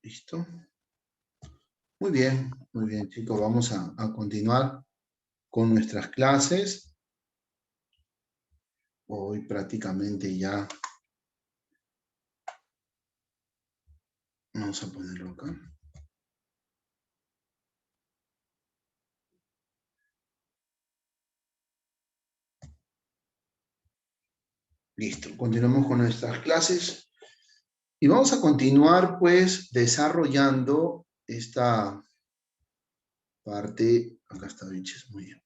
¿Listo? Muy bien, chicos. Vamos a continuar con nuestras clases. Hoy prácticamente ya... Vamos a ponerlo acá. Listo, continuamos con nuestras clases. Y vamos a continuar, pues, desarrollando esta parte... Acá está, bichos, muy bien.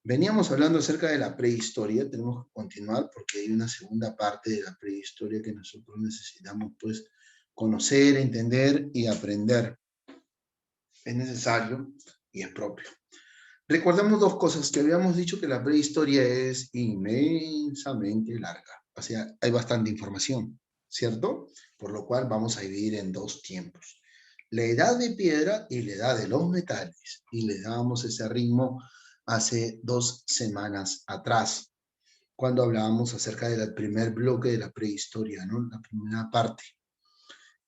Veníamos hablando acerca de la prehistoria, tenemos que continuar porque hay una segunda parte de la prehistoria que nosotros necesitamos, pues, conocer, entender y aprender. Es necesario y es propio. Recordemos dos cosas, que habíamos dicho que la prehistoria es inmensamente larga, o sea, hay bastante información, ¿cierto? Por lo cual vamos a dividir en dos tiempos. La edad de piedra y la edad de los metales, y le dábamos ese ritmo hace 2 semanas atrás, cuando hablábamos acerca del primer bloque de la prehistoria, ¿no? La primera parte.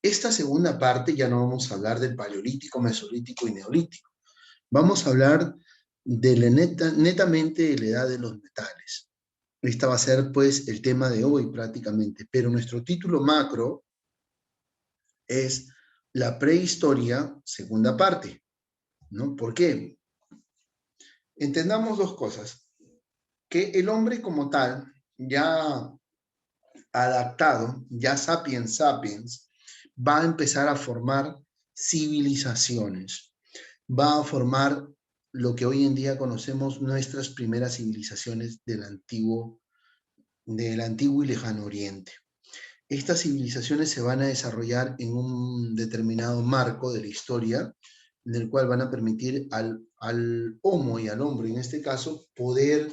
Esta segunda parte ya no vamos a hablar del paleolítico, mesolítico y neolítico. Vamos a hablar de netamente de la edad de los metales. Esta va a ser, pues, el tema de hoy prácticamente, pero nuestro título macro es la prehistoria, segunda parte, ¿no? ¿Por qué? Entendamos dos cosas. Que el hombre como tal, ya adaptado, ya sapiens sapiens, va a empezar a formar civilizaciones, va a formar lo que hoy en día conocemos nuestras primeras civilizaciones del antiguo y lejano oriente. Estas civilizaciones se van a desarrollar en un determinado marco de la historia, en el cual van a permitir al homo y al hombre, en este caso, poder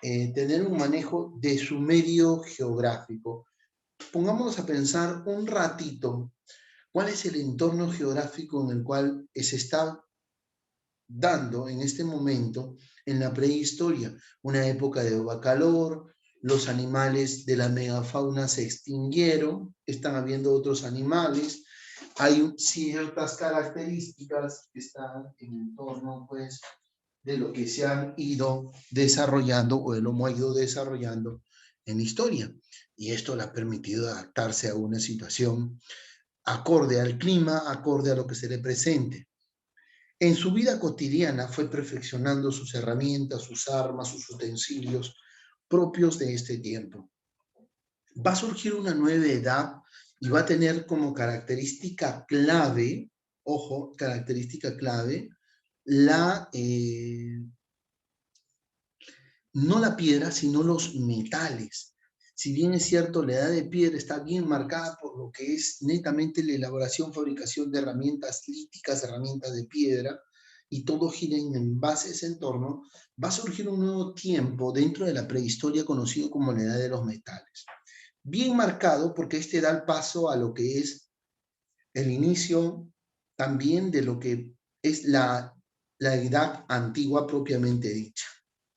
tener un manejo de su medio geográfico. Pongámonos a pensar un ratito cuál es el entorno geográfico en el cual se está dando en este momento en la prehistoria, una época de calor, los animales de la megafauna se extinguieron, están habiendo otros animales, hay ciertas características que están en torno, pues, de lo que se han ido desarrollando o el homo ha ido desarrollando en la historia. Y esto le ha permitido adaptarse a una situación acorde al clima, acorde a lo que se le presente. En su vida cotidiana fue perfeccionando sus herramientas, sus armas, sus utensilios propios de este tiempo. Va a surgir una nueva edad y va a tener como característica clave, ojo, característica clave, no la piedra, sino los metales. Si bien es cierto, la edad de piedra está bien marcada por lo que es netamente la elaboración, fabricación de herramientas líticas, herramientas de piedra, y todo gira en base a ese entorno, va a surgir un nuevo tiempo dentro de la prehistoria conocido como la edad de los metales. Bien marcado porque este da el paso a lo que es el inicio también de lo que es la edad antigua propiamente dicha.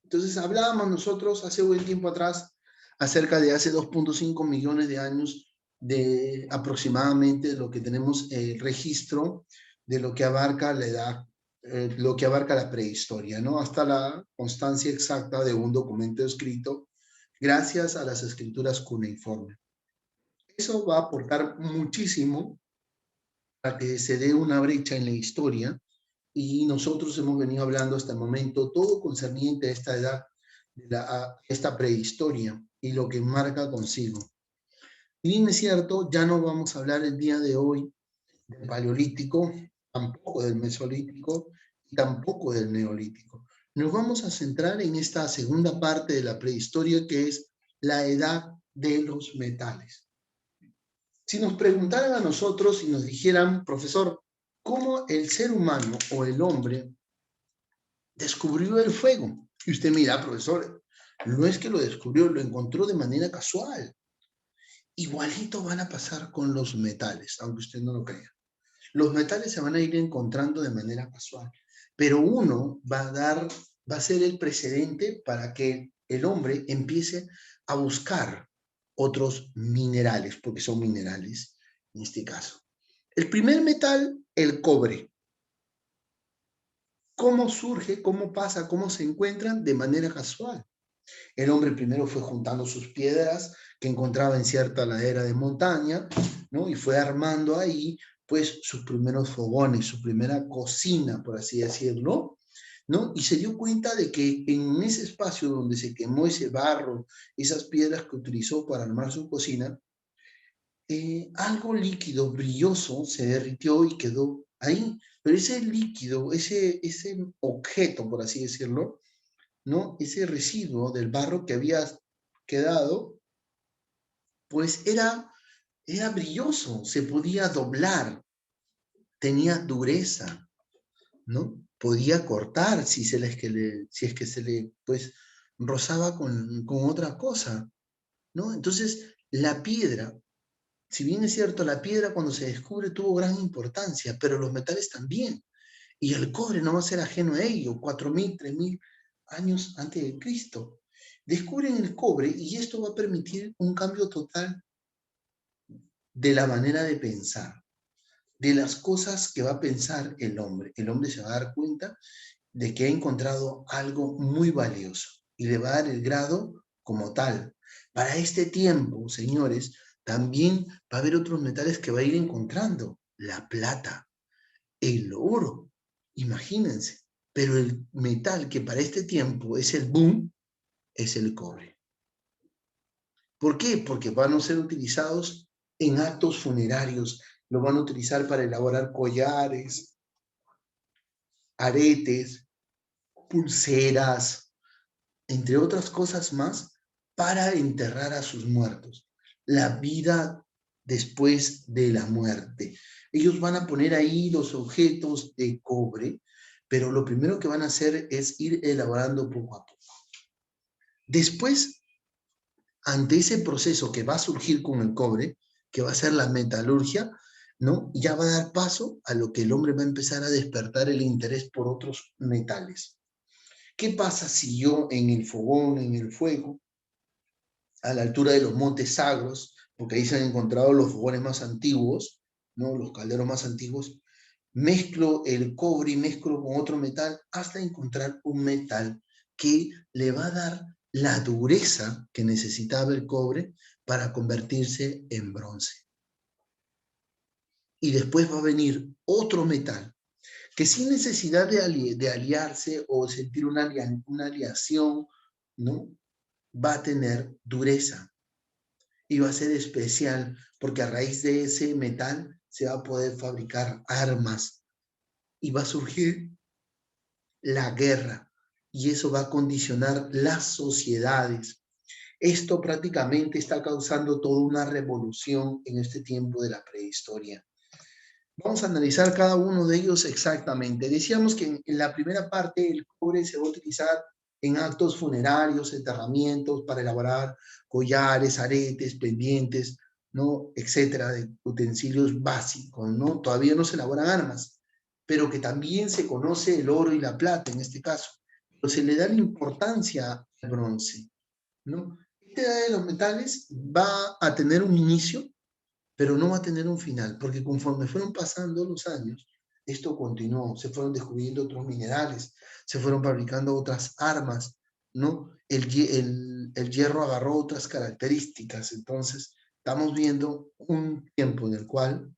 Entonces hablábamos nosotros hace buen tiempo atrás acerca de hace 2.5 millones de años de aproximadamente lo que tenemos el registro de lo que abarca la edad, lo que abarca la prehistoria, ¿no? Hasta la constancia exacta de un documento escrito gracias a las escrituras cuneiformes. Eso va a aportar muchísimo a que se dé una brecha en la historia y nosotros hemos venido hablando hasta el momento todo concerniente a esta edad, a esta prehistoria y lo que marca consigo. Y bien es cierto, ya no vamos a hablar el día de hoy del paleolítico, tampoco del mesolítico y tampoco del neolítico. Nos vamos a centrar en esta segunda parte de la prehistoria que es la edad de los metales. Si nos preguntaran a nosotros y nos dijeran, profesor, ¿cómo el ser humano o el hombre descubrió el fuego? Y usted mira, profesor, no es que lo descubrió, lo encontró de manera casual. Igualito van a pasar con los metales, aunque usted no lo crea. Los metales se van a ir encontrando de manera casual, pero uno va a ser el precedente para que el hombre empiece a buscar otros minerales, porque son minerales en este caso. El primer metal, el cobre. ¿Cómo surge, cómo pasa, cómo se encuentran? De manera casual. El hombre primero fue juntando sus piedras que encontraba en cierta ladera de montaña, ¿no? Y fue armando ahí, pues, sus primeros fogones, su primera cocina, por así decirlo, ¿no? Y se dio cuenta de que en ese espacio donde se quemó ese barro, esas piedras que utilizó para armar su cocina, algo líquido, brilloso, se derritió y quedó ahí. Pero ese líquido, ese objeto, por así decirlo, ¿no? Ese residuo del barro que había quedado, pues era brilloso, se podía doblar, tenía dureza, ¿no? Podía cortar si es que se le, pues, rozaba con otra cosa, ¿no? Entonces, la piedra, si bien es cierto, la piedra cuando se descubre tuvo gran importancia, pero los metales también. Y el cobre no va a ser ajeno a ello, 4.000, 3.000 años antes de Cristo. Descubren el cobre y esto va a permitir un cambio total de la manera de pensar, de las cosas que va a pensar el hombre. El hombre se va a dar cuenta de que ha encontrado algo muy valioso y le va a dar el grado como tal. Para este tiempo, señores, también va a haber otros metales que va a ir encontrando. La plata, el oro, imagínense. Pero el metal que para este tiempo es el boom, es el cobre. ¿Por qué? Porque van a ser utilizados en actos funerarios, lo van a utilizar para elaborar collares, aretes, pulseras, entre otras cosas más, para enterrar a sus muertos. La vida después de la muerte. Ellos van a poner ahí los objetos de cobre, pero lo primero que van a hacer es ir elaborando poco a poco. Después, ante ese proceso que va a surgir con el cobre, que va a ser la metalurgia, ¿no? Ya va a dar paso a lo que el hombre va a empezar a despertar el interés por otros metales. ¿Qué pasa si yo en el fogón, en el fuego, a la altura de los montes Sagros, porque ahí se han encontrado los fogones más antiguos, ¿no? Los calderos más antiguos, mezclo el cobre y mezclo con otro metal hasta encontrar un metal que le va a dar la dureza que necesitaba el cobre para convertirse en bronce. Y después va a venir otro metal que sin necesidad de aliarse o sentir una aliación, ¿no? Va a tener dureza y va a ser especial porque a raíz de ese metal se va a poder fabricar armas y va a surgir la guerra y eso va a condicionar las sociedades. Esto prácticamente está causando toda una revolución en este tiempo de la prehistoria. Vamos a analizar cada uno de ellos exactamente. Decíamos que en la primera parte el cobre se va a utilizar en actos funerarios, enterramientos, para elaborar collares, aretes, pendientes, ¿no? Etcétera, de utensilios básicos, ¿no? Todavía no se elaboran armas, pero que también se conoce el oro y la plata en este caso. Pero se le da la importancia al bronce, ¿no? Esta edad de los metales va a tener un inicio pero no va a tener un final, porque conforme fueron pasando los años, esto continuó, se fueron descubriendo otros minerales, se fueron fabricando otras armas, ¿no? El hierro agarró otras características, entonces estamos viendo un tiempo en el cual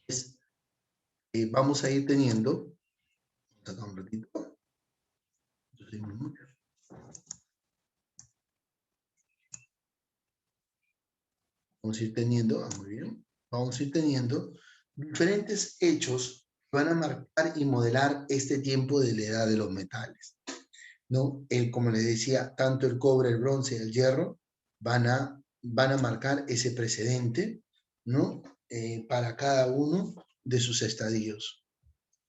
pues, vamos a ir teniendo, acá un ratito, vamos a ir teniendo, muy bien, vamos a ir teniendo diferentes hechos que van a marcar y modelar este tiempo de la edad de los metales, ¿no? Como les decía, tanto el cobre, el bronce y el hierro van a marcar ese precedente, ¿no? Para cada uno de sus estadios.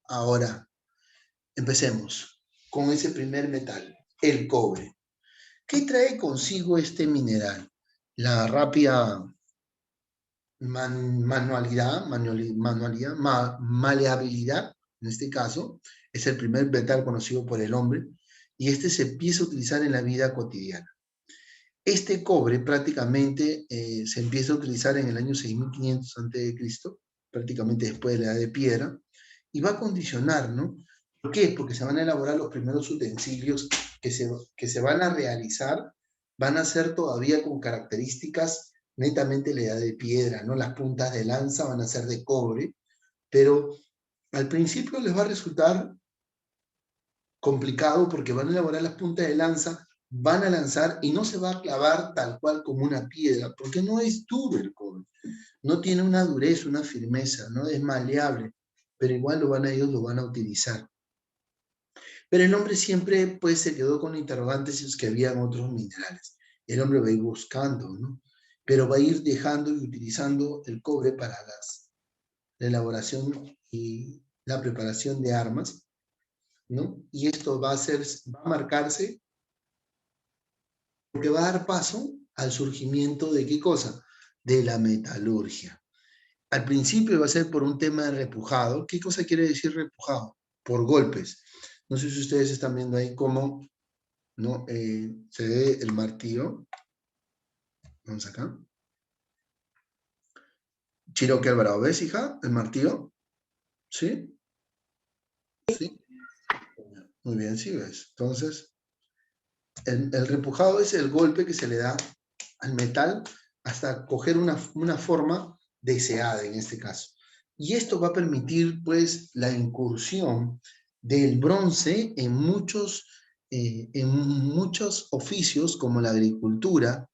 Ahora, empecemos con ese primer metal, el cobre. ¿Qué trae consigo este mineral? La rápida maleabilidad, en este caso, es el primer metal conocido por el hombre y este se empieza a utilizar en la vida cotidiana. Este cobre prácticamente se empieza a utilizar en el año 6500 a.C., prácticamente después de la edad de piedra, y va a condicionar, ¿no? ¿Por qué? Porque se van a elaborar los primeros utensilios que se van a realizar, van a ser todavía con características netamente la edad de piedra, ¿no? Las puntas de lanza van a ser de cobre, pero al principio les va a resultar complicado porque van a elaborar las puntas de lanza, van a lanzar y no se va a clavar tal cual como una piedra, porque no es duro el cobre, no tiene una dureza, una firmeza, no es maleable, pero igual ellos lo van a utilizar. Pero el hombre siempre pues se quedó con interrogantes si es que habían otros minerales. El hombre va a ir buscando, ¿no? Pero va a ir dejando y utilizando el cobre para la elaboración y la preparación de armas, ¿no? Y esto va a marcarse porque va a dar paso al surgimiento de ¿qué cosa? De la metalurgia. Al principio va a ser por un tema de repujado. ¿Qué cosa quiere decir repujado? Por golpes. No sé si ustedes están viendo ahí cómo, ¿no? Se ve el martillo. Vamos acá. Chiroque Alvarado, ¿ves, hija? El martillo. ¿Sí? Sí. Muy bien, sí ves. Entonces, el repujado es el golpe que se le da al metal hasta coger una forma deseada en este caso. Y esto va a permitir pues la incursión del bronce en muchos oficios como la agricultura,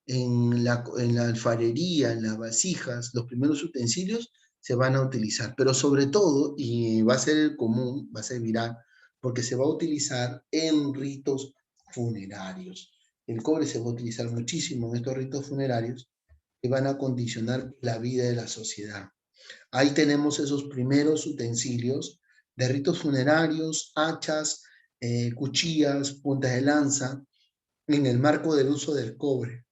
en la alfarería, en las vasijas, los primeros utensilios se van a utilizar, pero sobre todo, y va a ser el común, va a ser viral, porque se va a utilizar en ritos funerarios. El cobre se va a utilizar muchísimo en estos ritos funerarios que van a condicionar la vida de la sociedad. Ahí tenemos esos primeros utensilios de ritos funerarios, hachas, cuchillas, puntas de lanza, en el marco del uso del cobre,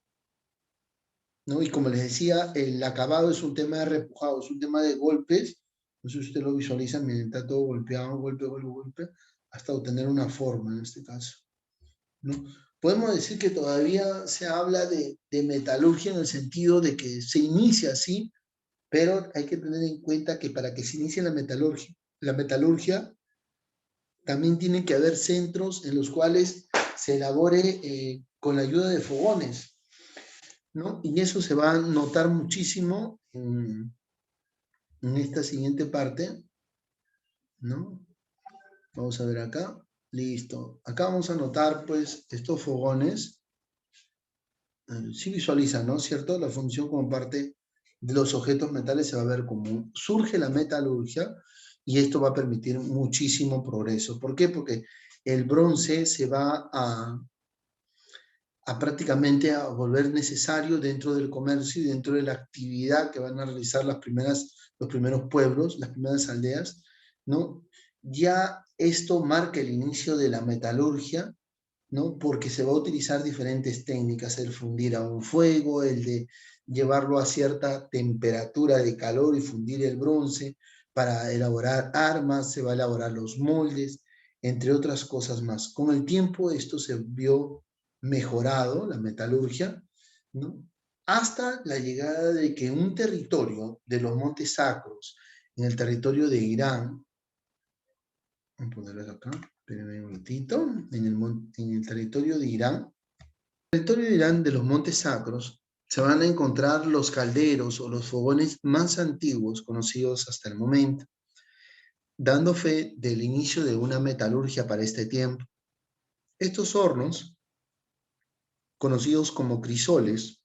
¿no? Y como les decía, el acabado es un tema de repujado, es un tema de golpes. No sé si usted lo visualiza, miren, está todo golpeado, golpe, golpe, golpe, hasta obtener una forma en este caso, ¿no? Podemos decir que todavía se habla de metalurgia en el sentido de que se inicia así, pero hay que tener en cuenta que para que se inicie la metalurgia también tiene que haber centros en los cuales se elabore con la ayuda de fogones, ¿no? Y eso se va a notar muchísimo en esta siguiente parte, ¿no? Vamos a ver acá. Listo. Acá vamos a notar, pues, estos fogones. Sí visualizan, ¿no? ¿Cierto? La función como parte de los objetos metales se va a ver como surge la metalurgia y esto va a permitir muchísimo progreso. ¿Por qué? Porque el bronce se va a prácticamente a volver necesario dentro del comercio y dentro de la actividad que van a realizar los primeros pueblos, las primeras aldeas, ¿no? Ya esto marca el inicio de la metalurgia, ¿no? Porque se va a utilizar diferentes técnicas, el fundir a un fuego, el de llevarlo a cierta temperatura de calor y fundir el bronce para elaborar armas, se va a elaborar los moldes, entre otras cosas más. Con el tiempo esto se vio mejorado, la metalurgia, ¿no? Hasta la llegada de que un territorio de los Montes Sacros, en el territorio de Irán, vamos a ponerlo acá, espérenme un momentito, en el territorio de Irán, de los Montes Sacros, se van a encontrar los calderos o los fogones más antiguos conocidos hasta el momento, dando fe del inicio de una metalurgia para este tiempo. Estos hornos, conocidos como crisoles,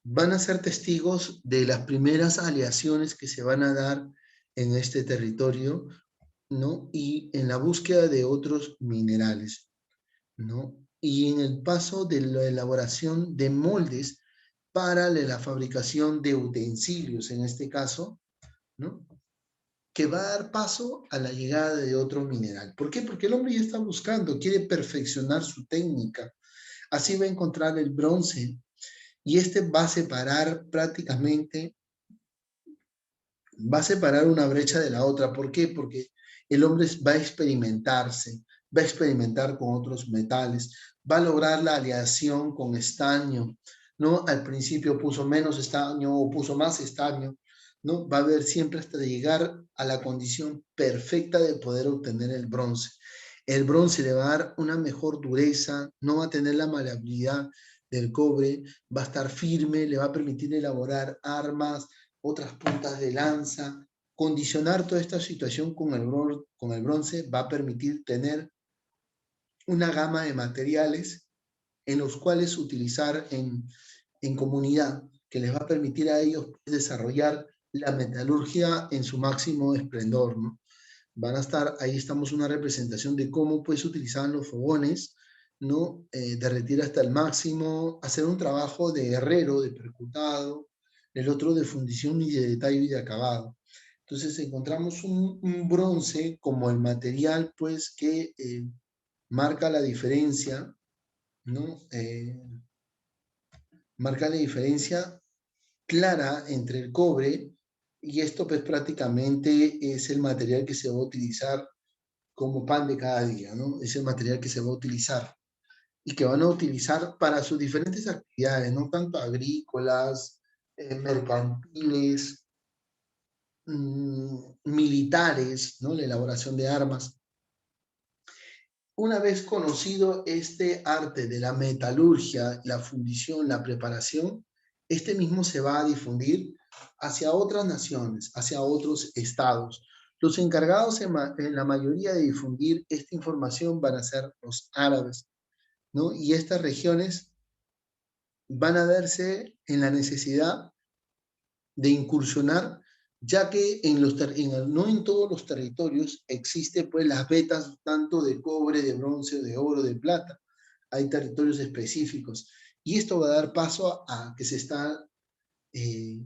van a ser testigos de las primeras aleaciones que se van a dar en este territorio, ¿no? Y en la búsqueda de otros minerales, ¿no? Y en el paso de la elaboración de moldes para la fabricación de utensilios, en este caso, ¿no? Que va a dar paso a la llegada de otro mineral. ¿Por qué? Porque el hombre ya está buscando, quiere perfeccionar su técnica. Así va a encontrar el bronce y este va a separar prácticamente, va a separar una brecha de la otra. ¿Por qué? Porque el hombre va a experimentarse, va a experimentar con otros metales, va a lograr la aleación con estaño, ¿no? Al principio puso menos estaño o puso más estaño, ¿no? Va a haber siempre hasta llegar a la condición perfecta de poder obtener el bronce. El bronce le va a dar una mejor dureza, no va a tener la maleabilidad del cobre, va a estar firme, le va a permitir elaborar armas, otras puntas de lanza. Condicionar toda esta situación con el bronce va a permitir tener una gama de materiales en los cuales utilizar en comunidad, que les va a permitir a ellos desarrollar la metalurgia en su máximo esplendor, ¿no? Van a estar, ahí estamos una representación de cómo pues utilizaban los fogones, ¿no? Derretir hasta el máximo, hacer un trabajo de herrero, de percutado, el otro de fundición y de detalle y de acabado. Entonces encontramos un bronce como el material pues que marca la diferencia, ¿no? Marca la diferencia clara entre el cobre y esto pues prácticamente es el material que se va a utilizar como pan de cada día, ¿no? Es el material que se va a utilizar y que van a utilizar para sus diferentes actividades, no tanto agrícolas, mercantiles, militares, ¿no? La elaboración de armas. Una vez conocido este arte de la metalurgia, la fundición, la preparación, este mismo se va a difundir hacia otras naciones, hacia otros estados. Los encargados en la mayoría de difundir esta información van a ser los árabes, ¿no? Y estas regiones van a verse en la necesidad de incursionar, ya que no en todos los territorios existe pues las vetas tanto de cobre, de bronce, de oro, de plata. Hay territorios específicos. Y esto va a dar paso a que se está eh,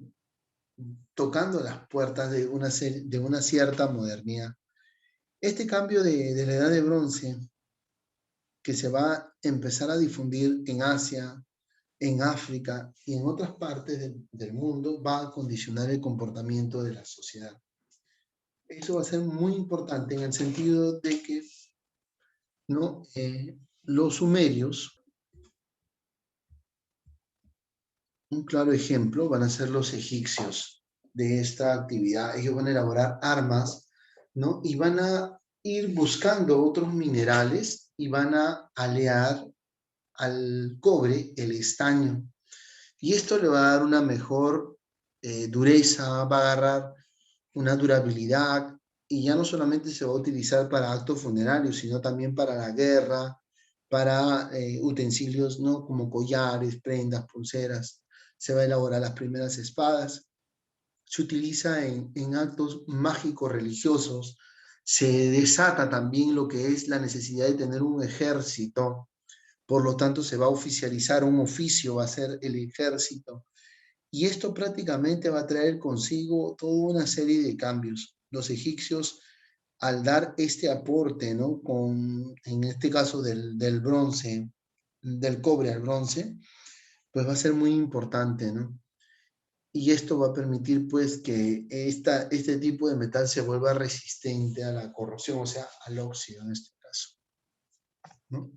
tocando las puertas de una cierta modernidad. Este cambio de la edad de bronce que se va a empezar a difundir en Asia, en África y en otras partes del mundo va a condicionar el comportamiento de la sociedad. Eso va a ser muy importante en el sentido de que, ¿no? Los sumerios, un claro ejemplo, van a ser los egipcios de esta actividad. Ellos van a elaborar armas, ¿no? Y van a ir buscando otros minerales y van a alear al cobre el estaño. Y esto le va a dar una mejor dureza, va a agarrar una durabilidad y ya no solamente se va a utilizar para actos funerarios, sino también para la guerra, para utensilios, ¿no? Como collares, prendas, pulseras. Se va a elaborar las primeras espadas. Se utiliza en actos mágicos religiosos. Se desata también lo que es la necesidad de tener un ejército. Por lo tanto, se va a oficializar un oficio, va a ser el ejército. Y esto prácticamente va a traer consigo toda una serie de cambios. Los egipcios, al dar este aporte, ¿no? En este caso del bronce, del cobre al bronce, pues va a ser muy importante, ¿no? Y esto va a permitir, pues, que este tipo de metal se vuelva resistente a la corrosión, o sea, al óxido en este caso, ¿no?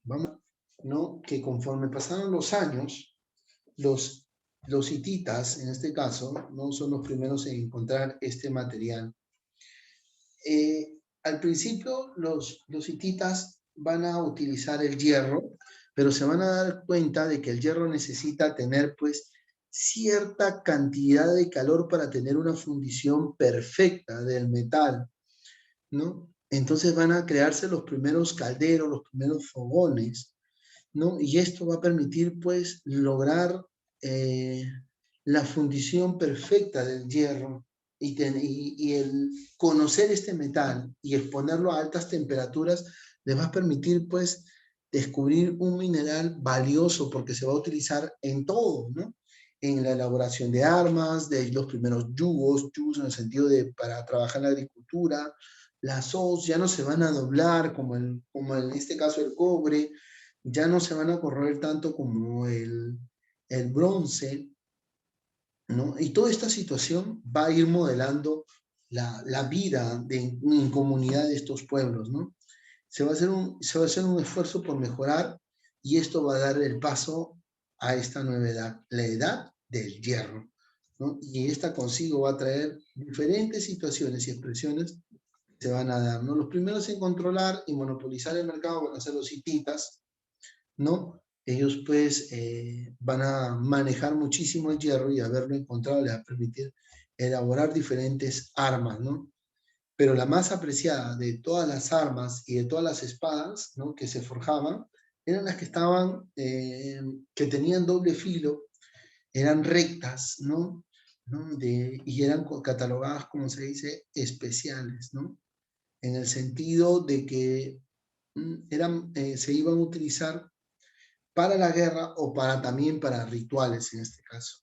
Vamos, ¿no? Que conforme pasaron los años, los, los hititas, en este caso, no son los primeros en encontrar este material. Al principio, los hititas van a utilizar el hierro, pero se van a dar cuenta de que el hierro necesita tener, pues, cierta cantidad de calor para tener una fundición perfecta del metal, ¿no? Entonces van a crearse los primeros calderos, los primeros fogones, ¿no? Y esto va a permitir, pues, lograr eh, la fundición perfecta del hierro y el conocer este metal y exponerlo a altas temperaturas les va a permitir, pues, descubrir un mineral valioso porque se va a utilizar en todo, ¿no? En la elaboración de armas, de los primeros yugos en el sentido de para trabajar en la agricultura, las hoz ya no se van a doblar como en este caso el cobre, ya no se van a corroer tanto como el bronce, ¿no? Y toda esta situación va a ir modelando la vida en comunidad de estos pueblos, ¿no? Se va a hacer un esfuerzo por mejorar y esto va a dar el paso a esta nueva edad, la edad del hierro. ¿no? Y esta consigo va a traer diferentes situaciones y expresiones que se van a dar, ¿no? Los primeros en controlar y monopolizar el mercado van a ser los hititas, ¿no? Ellos pues van a manejar muchísimo el hierro y haberlo encontrado les va a permitir elaborar diferentes armas, ¿no? Pero la más apreciada de todas las armas y de todas las espadas, ¿no?, que se forjaban, eran las que estaban, que tenían doble filo, eran rectas, ¿no? Y eran catalogadas, como se dice, especiales, ¿no? En el sentido de que se iban a utilizar para la guerra o también para rituales en este caso.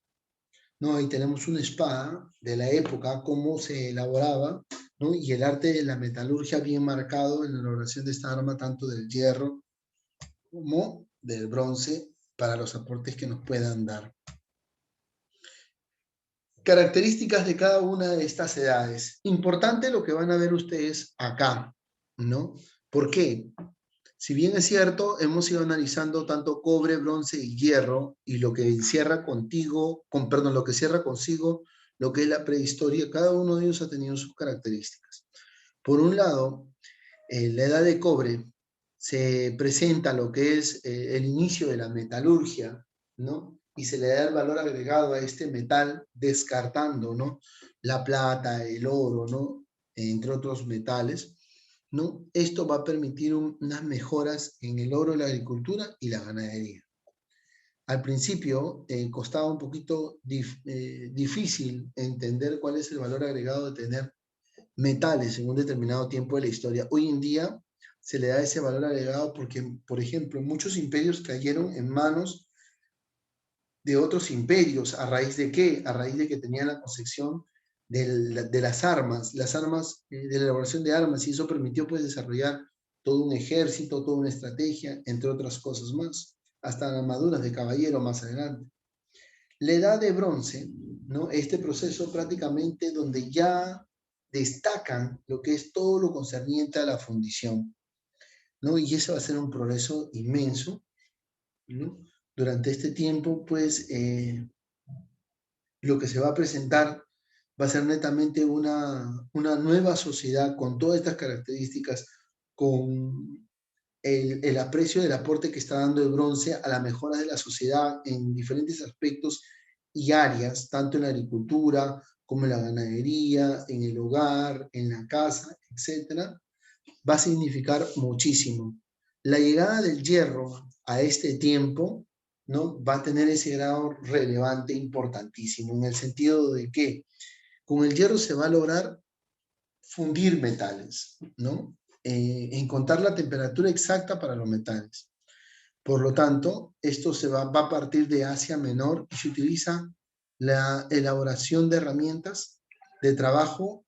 ¿No? Ahí tenemos una espada de la época, cómo se elaboraba, ¿no? Y el arte de la metalurgia bien marcado en la elaboración de esta arma, tanto del hierro como del bronce, para los aportes que nos puedan dar. Características de cada una de estas edades. Importante lo que van a ver ustedes acá, ¿no? ¿Por qué? Si bien es cierto, hemos ido analizando tanto cobre, bronce y hierro, y lo que encierra lo que cierra consigo lo que es la prehistoria, cada uno de ellos ha tenido sus características. Por un lado, en la edad de cobre se presenta lo que es el inicio de la metalurgia, ¿no? Y se le da el valor agregado a este metal, descartando, ¿no?, la plata, el oro, ¿no?, entre otros metales, ¿no? Esto va a permitir unas mejoras en el oro, la agricultura y la ganadería. Al principio costaba un poquito difícil entender cuál es el valor agregado de tener metales en un determinado tiempo de la historia. Hoy en día se le da ese valor agregado porque, por ejemplo, muchos imperios cayeron en manos de otros imperios. ¿A raíz de qué? A raíz de que tenían la concepción de las armas, de la elaboración de armas, y eso permitió pues desarrollar todo un ejército, toda una estrategia, entre otras cosas más, hasta armaduras de caballero más adelante. La edad de bronce, ¿no?, este proceso prácticamente donde ya destacan lo que es todo lo concerniente a la fundición, ¿no? Y eso va a ser un progreso inmenso, ¿no? Durante este tiempo, pues, lo que se va a presentar va a ser netamente una nueva sociedad con todas estas características, con el aprecio del aporte que está dando el bronce a la mejora de la sociedad en diferentes aspectos y áreas, tanto en la agricultura como en la ganadería, en el hogar, en la casa, etcétera, va a significar muchísimo. La llegada del hierro a este tiempo, ¿no?, va a tener ese grado relevante importantísimo, en el sentido de que con el hierro se va a lograr fundir metales, ¿no? Encontrar la temperatura exacta para los metales. Por lo tanto, esto va a partir de Asia Menor y se utiliza la elaboración de herramientas de trabajo,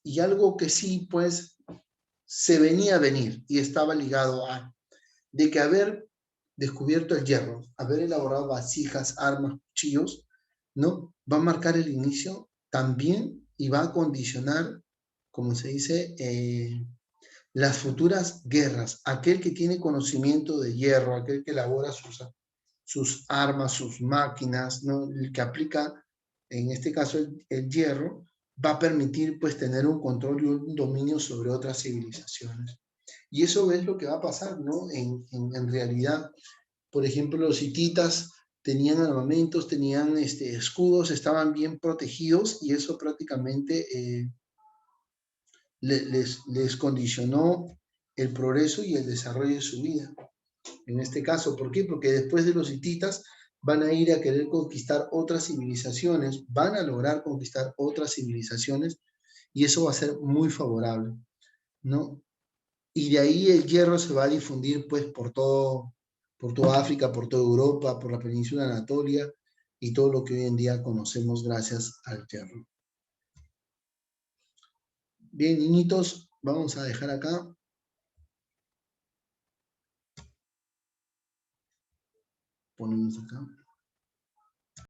y algo que sí, pues, se venía a venir y estaba ligado a, de que haber descubierto el hierro, haber elaborado vasijas, armas, cuchillos, ¿no?, va a marcar el inicio también y va a condicionar, como se dice, las futuras guerras. Aquel que tiene conocimiento de hierro, aquel que elabora sus armas, sus máquinas, ¿no?, el que aplica, en este caso, el hierro, va a permitir pues tener un control y un dominio sobre otras civilizaciones. Y eso es lo que va a pasar, ¿no? En realidad, por ejemplo, los hititas tenían armamentos, tenían escudos, estaban bien protegidos, y eso prácticamente les condicionó el progreso y el desarrollo de su vida. En este caso, ¿por qué? Porque después de los hititas van a ir a querer conquistar otras civilizaciones, van a lograr conquistar otras civilizaciones, y eso va a ser muy favorable, ¿no? Y de ahí el hierro se va a difundir pues por toda África, por toda Europa, por la península de Anatolia y todo lo que hoy en día conocemos gracias al hierro. Bien, niñitos, vamos a dejar acá. Ponemos acá.